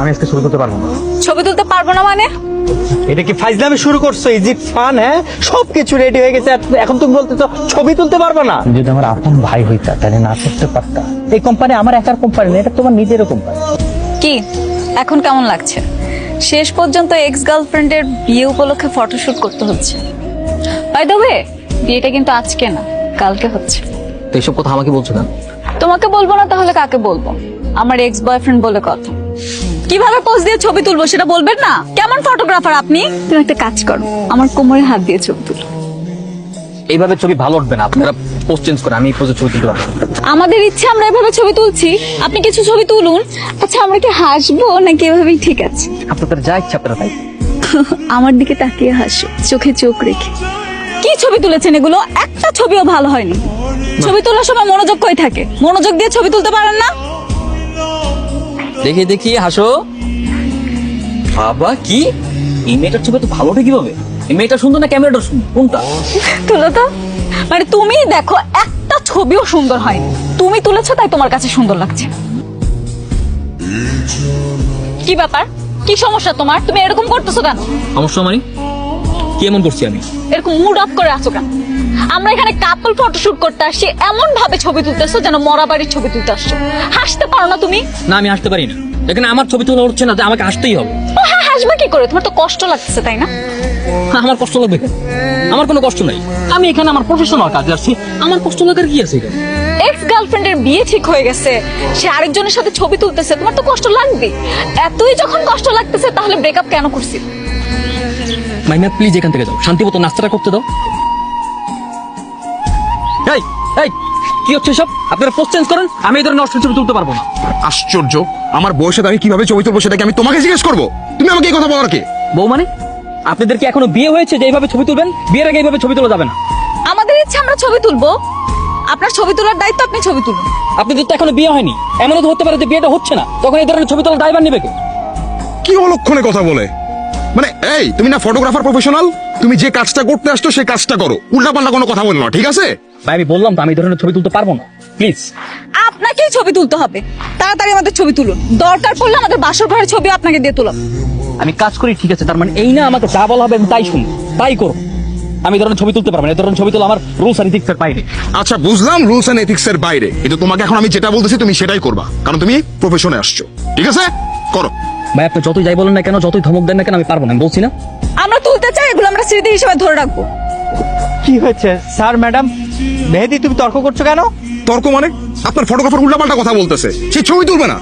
আমি আজকে ছবি তুলতে পারবো না। ছবি তুলতে পারবো না মানে? এটা কি ফাইজলামি শুরু করছো? Is it fun? হ্যাঁ, সবকিছু রেডি হয়ে গেছে, এখন তুমি বলতেছো ছবি তুলতে পারবে না? যদি আমার আপন ভাই হইতা তাহলে না করতে পারতা। এই কোম্পানি আমার একার কোম্পানি না, এটা তোমার নিজেরও কোম্পানি। কি এখন কেমন লাগছে? শেষ পর্যন্ত এক্স গার্লফ্রেন্ডের বিয়ে উপলক্ষে ফটোশুট করতে হচ্ছে। বাই দ্য ওয়ে, বিয়েটা কিন্তু আজকে না, কালকে হচ্ছে। তো এইসব কথা আমাকে বলছো কেন? তোমাকে বলবো না তাহলে কাকে বলবো? আমার এক্স বয়ফ্রেন্ড বলে কথা। কিভাবে পোজ দিয়ে ছবি তুলবো সেটা বলবেন না? কেমন ফটোগ্রাফার আপনি? তুমি একটা কাজ করো, আমার কোমরে হাত দিয়ে ছবি তুলো। এইভাবে ছবি ভালো উঠবে না, আপনারা পোস্ট চেঞ্জ করে আমি এই পোজে ছবি তুলতে পারবো না। আমাদের ইচ্ছে আমরা এভাবে ছবি তুলছি, আপনি কিছু ছবি তুলুন। আচ্ছা, আমরা কি হাসবো নাকি এভাবেই ঠিক আছে? আপনাদের যা ইচ্ছা আপনারা তাই। আমার দিকে তাকিয়ে হাসো, চোখে চোখ রেখে। কি ছবি তুলেছেন এগুলো? একটা ছবিও ভালো হয়নি। ছবি তোলার সময় মনোযোগ কই থাকে? মনোযোগ দিয়ে ছবি তুলতে পারেন না? দেখি দেখি হাসো। বাবা কি এই মেয়েটার ছবি তো ভালো ওঠে কিভাবে? এই মেয়েটা সুন্দর না ক্যামেরাটা সুন্দর, কোনটা? তুলো তো। মানে তুমি দেখো, একটা ছবিও সুন্দর হয়নি। তুমি তুলেছো তাই তোমার কাছে সুন্দর লাগছে। কি ব্যাপার? কি সমস্যা তোমার? তুমি এরকম করতেছো কেন? সমস্যা মানে কি এমন করছি আমি? এরকম মুড অফ করে আছো কেন? আমরা এখানে কাপল ফটোশুট করতে আসছি, এমন ভাবে ছবি তুলতেছো যেন মরা বাড়ির ছবি তুলতে আসছো। হাসতে পারো না তুমি? না, আমি হাসতে পারি না। এখানে আমার ছবি তোলা হচ্ছে না যে আমাকে হাসতেই হবে। ও হ্যাঁ, হাসবে কি করে? তোমার তো কষ্ট লাগতেছে তাই না? আমার কষ্ট লাগবে কেন? আমার কোনো কষ্ট নাই। আমি এখানে আমার প্রফেশনাল কাজে আসছি, আমার কষ্ট লাগার কি আছে এখানে? এক্স গার্লফ্রেন্ডের বিয়ে ঠিক হয়ে গেছে, সে আরেকজনের সাথে ছবি তুলতেছে, তোমার তো কষ্ট লাগবে। এতই যখন কষ্ট লাগতেছে তাহলে ব্রেকআপ কেন করছি? মাইমা প্লিজ এখান থেকে যাও, শান্তি মতো নাস্তাটা করতে দাও। এই এই কি হচ্ছে সব? আপনারা পোস্ট চেঞ্জ করেন, আমি এই ধরনের অশ্লীল ছবি তুলতে পারবো না। আশ্চর্য, আমার বউয়ের সাথে আমি কিভাবে ছবি তুলবো সেটা কি আমি তোমাকে জিজ্ঞেস করবো? তুমি আমাকে এই কথা বলার কে? বউ মানে? আপনাদের কি এখনো বিয়ে হয়েছে যে এইভাবে ছবি তুলবেন? বিয়ের আগে এইভাবে ছবি তোলা যাবে না। আমাদের ইচ্ছে আমরা ছবি তুলবো, আপনার ছবি তোলার দায়িত্ব আপনি ছবি তুলুন। আপনাদের তো এখনো বিয়ে হয়নি, এমনও তো হতে পারে যে বিয়েটা হচ্ছে না, তখন এই ধরনের ছবি তোলার দায়ভার নেবে কে? কি অলক্ষণে কথা বলে? মানে এই, তুমি না ফটোগ্রাফার প্রফেশনাল, তুমি যে কাজটা করতে আসছো সেই কাজটা করো, উল্টাপাল্টা কোনো কথা বলো না, ঠিক আছে? ভাই আমি বললাম তো আমি এই ধরনের ছবি তুলতে পারবো না, প্লিজ। আপনাকেই ছবি তুলতে হবে, তাড়াতাড়ি আমাদের ছবি তুলুন। দরকার পড়লে আমাদের বাসর ঘরের ছবি আপনাকে দিয়ে তুলাম। আমি কাজ করি ঠিক আছে, তার মানে এই না আমাকে যা বলা হবে আমি তাই শুনি, তাই করো। আমি এই ধরনের ছবি তুলতে পারবো না, এই ধরনের ছবি তোলা আমার রুলস আর ইথিক্সের বাইরে। আচ্ছা বুঝলাম রুলস এন্ড এথিক্স এর বাইরে, কিন্তু তোমাকে এখন আমি যেটা বলতেছি তুমি সেটাই করবা, কারণ তুমি প্রফেশনে আসছো, ঠিক আছে? করো। ভাই আপনি যতই যাই বলেন না কেন, যতই ধমক দেন না কেন, আমি পারবো না, আমি বলছি না। আমরা তুলতে চাই, এগুলো আমরা স্মৃতি হিসেবে ধরে রাখবো। কি হয়েছে স্যার? ম্যাডাম মেহেদি, তুমি তর্ক করছো কেন? তর্ক মানে? আপনার ফটোগ্রাফার উল্টাপাল্টা কথা বলতেছে, সে ছবি তুলবে না।